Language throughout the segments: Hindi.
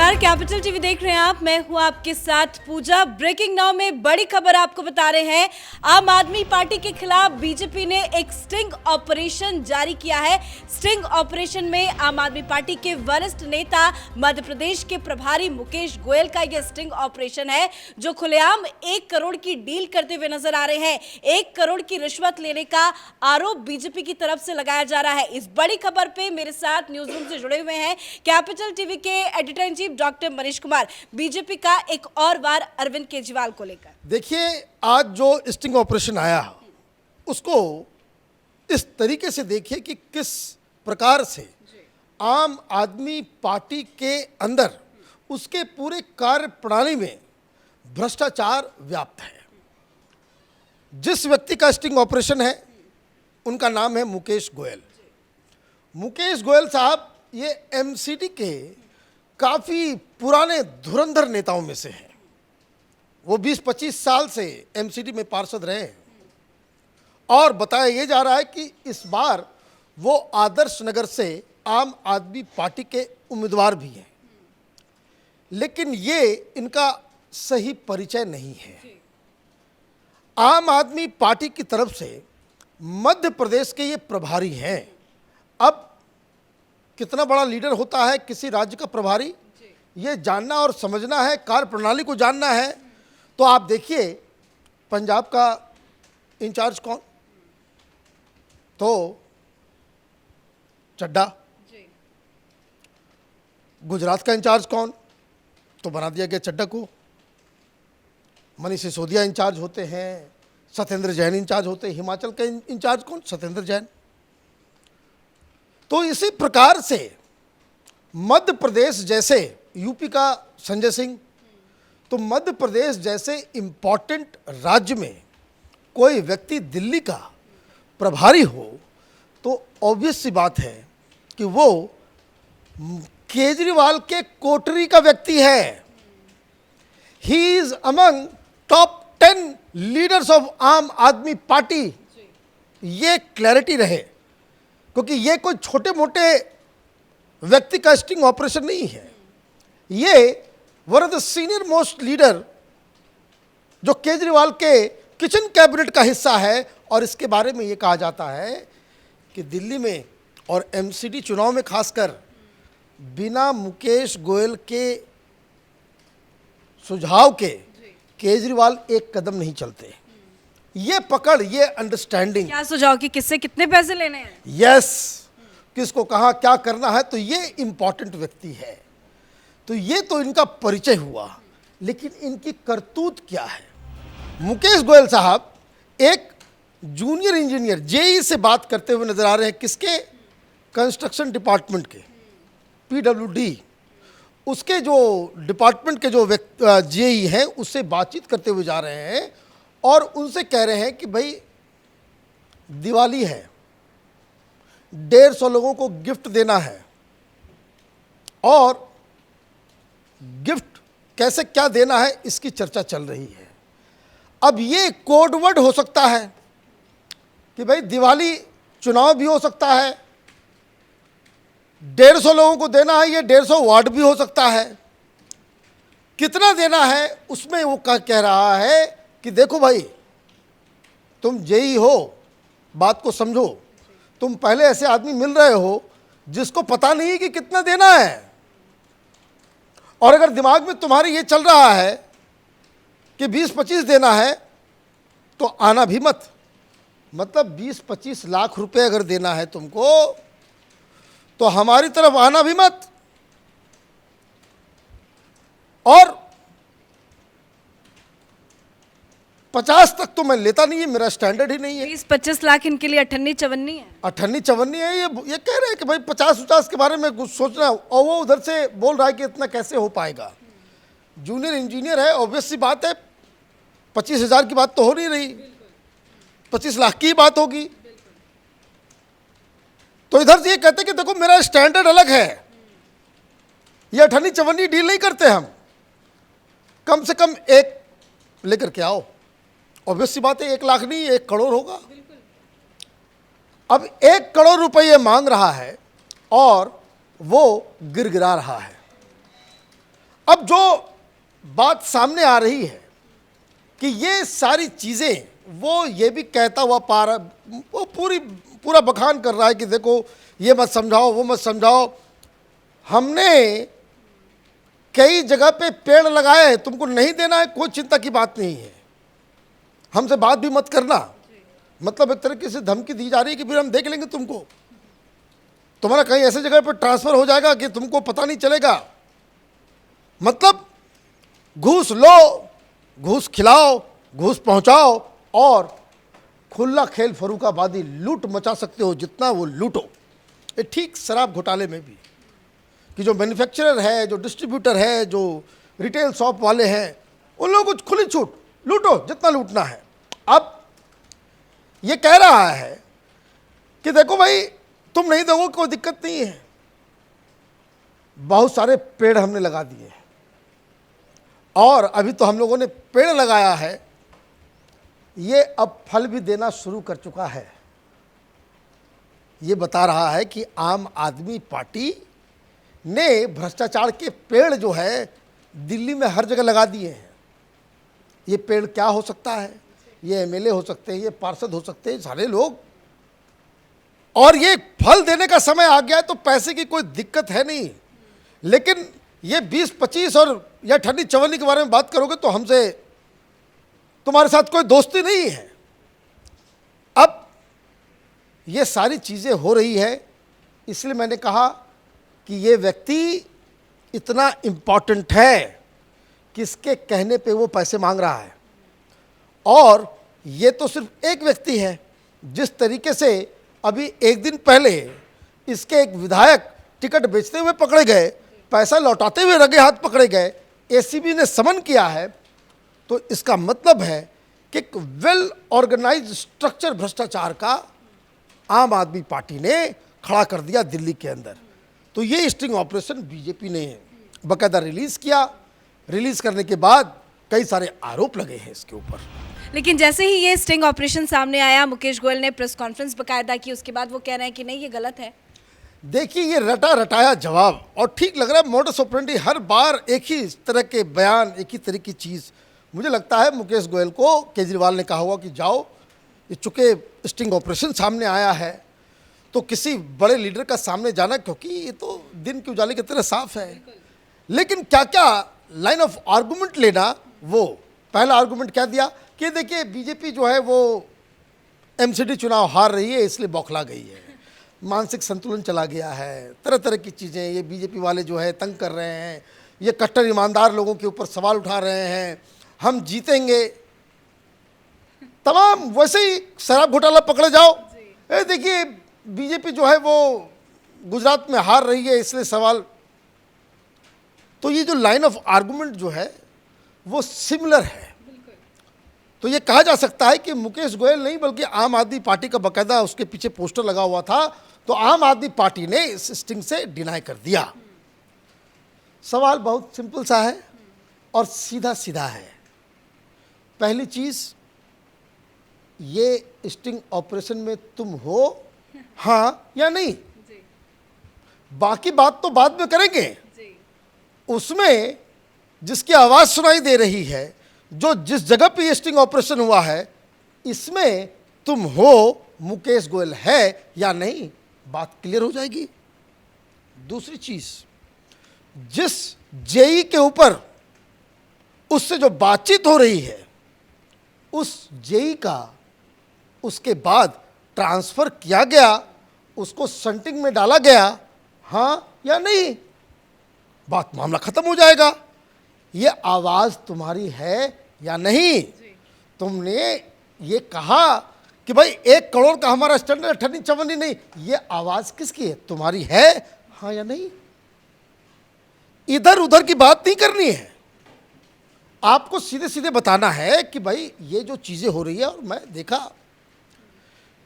नमस्कार, कैपिटल टीवी देख रहे हैं आप। मैं हूं आपके साथ पूजा। ब्रेकिंग नाउ में बड़ी खबर आपको बता रहे हैं। आम आदमी पार्टी के खिलाफ बीजेपी ने एक स्टिंग ऑपरेशन जारी किया है। स्टिंग ऑपरेशन में आम आदमी पार्टी के वरिष्ठ नेता मध्य प्रदेश के प्रभारी मुकेश गोयल का यह स्टिंग ऑपरेशन है, जो खुलेआम 1 करोड़ की डील करते हुए नजर आ रहे हैं। 1 करोड़ की रिश्वत लेने का आरोप बीजेपी की तरफ से लगाया जा रहा है। इस बड़ी खबर पे मेरे साथ न्यूज रूम से जुड़े हुए हैं कैपिटल टीवी के editor in chief doctor Manish Kumar. BJP का एक और वार अरविंद केजरीवाल को लेकर। देखिए, आज जो स्टिंग ऑपरेशन आया उसको इस तरीके से देखिए कि किस प्रकार से आम आदमी पार्टी के अंदर उसके पूरे कार्य प्रणाली में भ्रष्टाचार व्याप्त है। जिस व्यक्ति का स्टिंग ऑपरेशन है उनका नाम है मुकेश गोयल। मुकेश गोयल साहब ये एमसीडी के काफ़ी पुराने धुरंधर नेताओं में से हैं। वो 20-25 साल से एमसीडी में पार्षद रहे हैं और बताया ये जा रहा है कि इस बार वो आदर्श नगर से आम आदमी पार्टी के उम्मीदवार भी हैं, लेकिन ये इनका सही परिचय नहीं है। आम आदमी पार्टी की तरफ से मध्य प्रदेश के ये प्रभारी हैं। अब कितना बड़ा लीडर होता है किसी राज्य का प्रभारी, ये जानना और समझना है, कार्य प्रणाली को जानना है। तो आप देखिए, पंजाब का इंचार्ज कौन? तो चड्डा। गुजरात का इंचार्ज कौन? तो बना दिया गया चड्डा को। मनीष सिसोदिया इंचार्ज होते हैं, सत्येंद्र जैन इंचार्ज होते हैं। हिमाचल का इंचार्ज कौन? सत्येंद्र जैन। तो इसी प्रकार से मध्य प्रदेश जैसे, यूपी का संजय सिंह, तो मध्य प्रदेश जैसे इम्पॉर्टेंट राज्य में कोई व्यक्ति दिल्ली का प्रभारी हो तो ऑब्वियस सी बात है कि वो केजरीवाल के कोटरी का व्यक्ति है। He is among top 10 leaders of आम आदमी पार्टी। ये क्लैरिटी रहे, क्योंकि ये कोई छोटे मोटे व्यक्ति का स्टिंग ऑपरेशन नहीं है। ये one of the senior most leader जो केजरीवाल के किचन कैबिनेट का हिस्सा है। और इसके बारे में ये कहा जाता है कि दिल्ली में और एमसीडी चुनाव में खासकर बिना मुकेश गोयल के सुझाव के केजरीवाल एक कदम नहीं चलते। ये पकड़, ये अंडरस्टैंडिंग, क्या सुझाव कि किससे कितने पैसे लेने हैं, यस, किसको कहाँ क्या करना है, तो ये इंपॉर्टेंट व्यक्ति है। तो ये तो इनका परिचय हुआ, लेकिन इनकी करतूत क्या है? मुकेश गोयल साहब एक जूनियर इंजीनियर जेई से बात करते हुए नजर आ रहे हैं। किसके? कंस्ट्रक्शन डिपार्टमेंट के, पीडब्ल्यूडी, उसके जो डिपार्टमेंट के जो जेई हैं उससे बातचीत करते हुए जा रहे हैं और उनसे कह रहे हैं कि भाई दिवाली है, 150 लोगों को गिफ्ट देना है और गिफ्ट कैसे क्या देना है इसकी चर्चा चल रही है। अब ये कोड वर्ड हो सकता है कि भाई दिवाली चुनाव भी हो सकता है, 150 लोगों को देना है, ये 150 वार्ड भी हो सकता है। कितना देना है उसमें वो कह रहा है कि देखो भाई, तुम जेई हो, बात को समझो। तुम पहले ऐसे आदमी मिल रहे हो जिसको पता नहीं है कि कितना देना है, और अगर दिमाग में तुम्हारे ये चल रहा है कि 20-25 देना है तो आना भी मत। मतलब 20-25 लाख रुपए अगर देना है तुमको तो हमारी तरफ आना भी मत। और 50 तक तो मैं लेता नहीं है, मेरा स्टैंडर्ड ही नहीं है। 20-25 लाख इनके लिए अठन्नी चवन्नी है। अठन्नी चवन्नी है। ये कह रहे हैं कि भाई 50-50 के बारे में कुछ सोचना है, और वो उधर से बोल रहा है कि इतना कैसे हो पाएगा। जूनियर इंजीनियर है, ऑब्वियस सी बात है, 25,000 की बात तो हो नहीं रही, 25 लाख की बात होगी। तो इधर से ये कहते कि देखो मेरा स्टैंडर्ड अलग है, ये अठन्नी चवन्नी डील नहीं करते हम, कम से कम 1 लेकर के आओ। ऑब्वियस सी बात है, 1 लाख नहीं, 1 करोड़ होगा। अब 1 करोड़ रुपये मांग रहा है और वो गिड़गिड़ा रहा है। अब जो बात सामने आ रही है कि ये सारी चीज़ें वो ये भी कहता हुआ पा रहा, वो पूरा बखान कर रहा है कि देखो ये मत समझाओ, वो मत समझाओ, हमने कई जगह पे पेड़ लगाए हैं, तुमको नहीं देना है, कोई चिंता की बात नहीं है, हमसे बात भी मत करना। मतलब एक तरीके से धमकी दी जा रही है कि फिर हम देख लेंगे तुमको, तुम्हारा कहीं ऐसे जगह पर ट्रांसफर हो जाएगा कि तुमको पता नहीं चलेगा। मतलब घूस लो, घूस खिलाओ, घूस पहुंचाओ और खुला खेल फरूखाबादी लूट मचा सकते हो, जितना वो लूटो। ये ठीक शराब घोटाले में भी कि जो मैन्युफैक्चरर है, जो डिस्ट्रीब्यूटर है, जो रिटेल शॉप वाले हैं, उन लोगों को खुली छूट, लूटो जितना लूटना है। अब ये कह रहा है कि देखो भाई तुम नहीं दोगे कोई दिक्कत नहीं है, बहुत सारे पेड़ हमने लगा दिए हैं और अभी तो हम लोगों ने पेड़ लगाया है, ये अब फल भी देना शुरू कर चुका है। ये बता रहा है कि आम आदमी पार्टी ने भ्रष्टाचार के पेड़ जो है दिल्ली में हर जगह लगा दिए हैं। ये पेड़ क्या हो सकता है, ये एमएलए हो सकते हैं, ये पार्षद हो सकते हैं, सारे लोग, और ये फल देने का समय आ गया है तो पैसे की कोई दिक्कत है नहीं। लेकिन ये 20-25 और या ठंडी चवन्नी के बारे में बात करोगे तो हमसे तुम्हारे साथ कोई दोस्ती नहीं है। अब ये सारी चीज़ें हो रही है, इसलिए मैंने कहा कि ये व्यक्ति इतना इम्पॉर्टेंट है कि इसके कहने पे वो पैसे मांग रहा है। और ये तो सिर्फ एक व्यक्ति है, जिस तरीके से अभी एक दिन पहले इसके एक विधायक टिकट बेचते हुए पकड़े गए, पैसा लौटाते हुए रंगे हाथ पकड़े गए, एसीबी ने समन किया है, तो इसका मतलब है कि एक वेल ऑर्गेनाइज्ड स्ट्रक्चर भ्रष्टाचार का आम आदमी पार्टी ने खड़ा कर दिया दिल्ली के अंदर। तो ये स्टिंग ऑपरेशन बीजेपी ने बाकायदा रिलीज किया। रिलीज करने के बाद कई सारे आरोप लगे हैं इसके ऊपर। लेकिन जैसे ही ये स्टिंग ऑपरेशन सामने आया, मुकेश गोयल ने प्रेस कॉन्फ्रेंस बकायदा की, उसके बाद वो कह रहे हैं कि नहीं ये गलत है। देखिए ये रटा रटाया जवाब, और ठीक लग रहा है मोडस ऑपरेंडी, हर बार एक ही तरह के बयान, एक ही तरह की चीज़। मुझे लगता है मुकेश गोयल को केजरीवाल ने कहा होगा कि जाओ, ये चूँकि स्टिंग ऑपरेशन सामने आया है तो किसी बड़े लीडर का सामने जाना, क्योंकि ये तो दिन के उजाले की तरह साफ है। लेकिन क्या क्या लाइन ऑफ आर्गूमेंट लेना, वो पहला आर्गूमेंट क्या दिया कि देखिए बीजेपी जो है वो एमसीडी चुनाव हार रही है इसलिए बौखला गई है, मानसिक संतुलन चला गया है, तरह तरह की चीज़ें ये बीजेपी वाले जो है तंग कर रहे हैं, ये कट्टर ईमानदार लोगों के ऊपर सवाल उठा रहे हैं, हम जीतेंगे, तमाम वैसे ही शराब घोटाला पकड़े जाओ, देखिए बीजेपी जो है वो गुजरात में हार रही है इसलिए सवाल। तो ये जो लाइन ऑफ आर्गुमेंट जो है वो सिमिलर है। तो ये कहा जा सकता है कि मुकेश गोयल नहीं बल्कि आम आदमी पार्टी का बाकायदा उसके पीछे पोस्टर लगा हुआ था, तो आम आदमी पार्टी ने इस स्टिंग से डिनाई कर दिया। सवाल बहुत सिंपल सा है और सीधा सीधा है। पहली चीज, ये स्टिंग ऑपरेशन में तुम हो, हाँ या नहीं, बाकी बात तो बाद में करेंगे। उसमें जिसकी आवाज सुनाई दे रही है, जो जिस जगह पे ये स्टिंग ऑपरेशन हुआ है, इसमें तुम हो, मुकेश गोयल है या नहीं, बात क्लियर हो जाएगी। दूसरी चीज, जिस जेई के ऊपर उससे जो बातचीत हो रही है, उस जेई का उसके बाद ट्रांसफर किया गया, उसको संटिंग में डाला गया, हाँ या नहीं, बात मामला खत्म हो जाएगा। ये आवाज तुम्हारी है या नहीं? तुमने ये कहा कि भाई 1 करोड़ का हमारा स्टैंडर्ड, ठन्नी चवन्नी नहीं, ये आवाज किसकी है, तुम्हारी है, हाँ या नहीं? इधर उधर की बात नहीं करनी है, आपको सीधे सीधे बताना है कि भाई ये जो चीजें हो रही है। और मैं देखा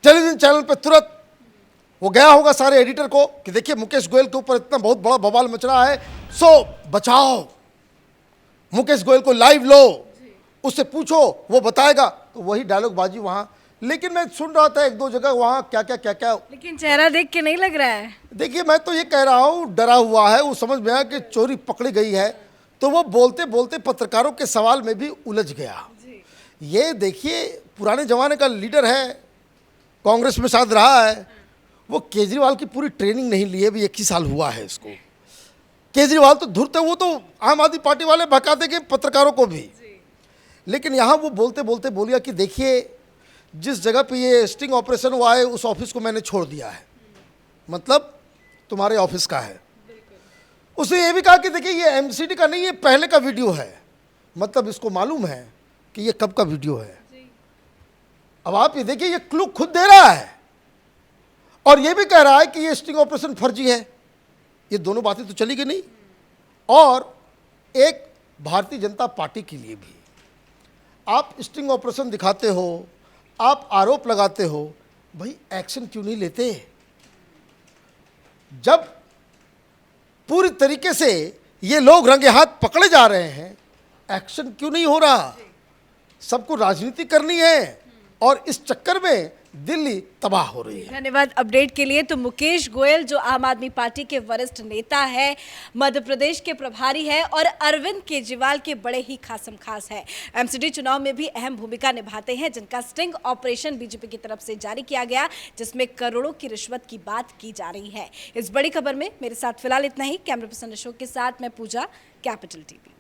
टेलीविजन चैनल पे तुरंत वो गया होगा सारे एडिटर को कि देखिए मुकेश गोयल के ऊपर इतना बहुत बड़ा बवाल मच रहा है, सो बचाओ, मुकेश गोयल को लाइव लो, उससे पूछो वो बताएगा। तो वही डायलॉग बाजी वहां। लेकिन मैं सुन रहा था 1-2 जगह वहां क्या क्या, लेकिन चेहरा देख के नहीं लग रहा है। देखिए मैं तो ये कह रहा हूं, डरा हुआ है, वो समझ में आया कि चोरी पकड़ी गई है, तो वो बोलते बोलते पत्रकारों के सवाल में भी उलझ गया। ये देखिए, पुराने जमाने का लीडर है, कांग्रेस में शायद रहा है, वो केजरीवाल की पूरी ट्रेनिंग नहीं ली है, भी 1 ही साल हुआ है इसको। केजरीवाल तो धुरत है, वो तो आम आदमी पार्टी वाले भगा देंगे पत्रकारों को भी। लेकिन यहाँ वो बोलते बोलते बोल गया कि देखिए, जिस जगह पे ये स्टिंग ऑपरेशन हुआ है उस ऑफिस को मैंने छोड़ दिया है, मतलब तुम्हारे ऑफिस का है। उसने ये भी कहा कि देखिए, ये एमसीडी का नहीं, ये पहले का वीडियो है, मतलब इसको मालूम है कि ये कब का वीडियो है। अब आप ये देखिए, ये क्लू खुद दे रहा है और ये भी कह रहा है कि ये स्टिंग ऑपरेशन फर्जी है। ये दोनों बातें तो चली गई नहीं। और एक भारतीय जनता पार्टी के लिए भी, आप स्टिंग ऑपरेशन दिखाते हो, आप आरोप लगाते हो, भाई एक्शन क्यों नहीं लेते? जब पूरी तरीके से ये लोग रंगे हाथ पकड़े जा रहे हैं, एक्शन क्यों नहीं हो रहा? सबको राजनीति करनी है और इस चक्कर में दिल्ली तबाह हो रही है। धन्यवाद अपडेट के लिए। तो मुकेश गोयल जो आम आदमी पार्टी के वरिष्ठ नेता है, मध्य प्रदेश के प्रभारी है और अरविंद केजरीवाल के बड़े ही खासम खास है, एमसीडी चुनाव में भी अहम भूमिका निभाते हैं, जिनका स्टिंग ऑपरेशन बीजेपी की तरफ से जारी किया गया, जिसमें करोड़ों की रिश्वत की बात की जा रही है। इस बड़ी खबर में मेरे साथ फिलहाल इतना ही। कैमरा पर्सन अशोक के साथ मैं पूजा, कैपिटल टीवी।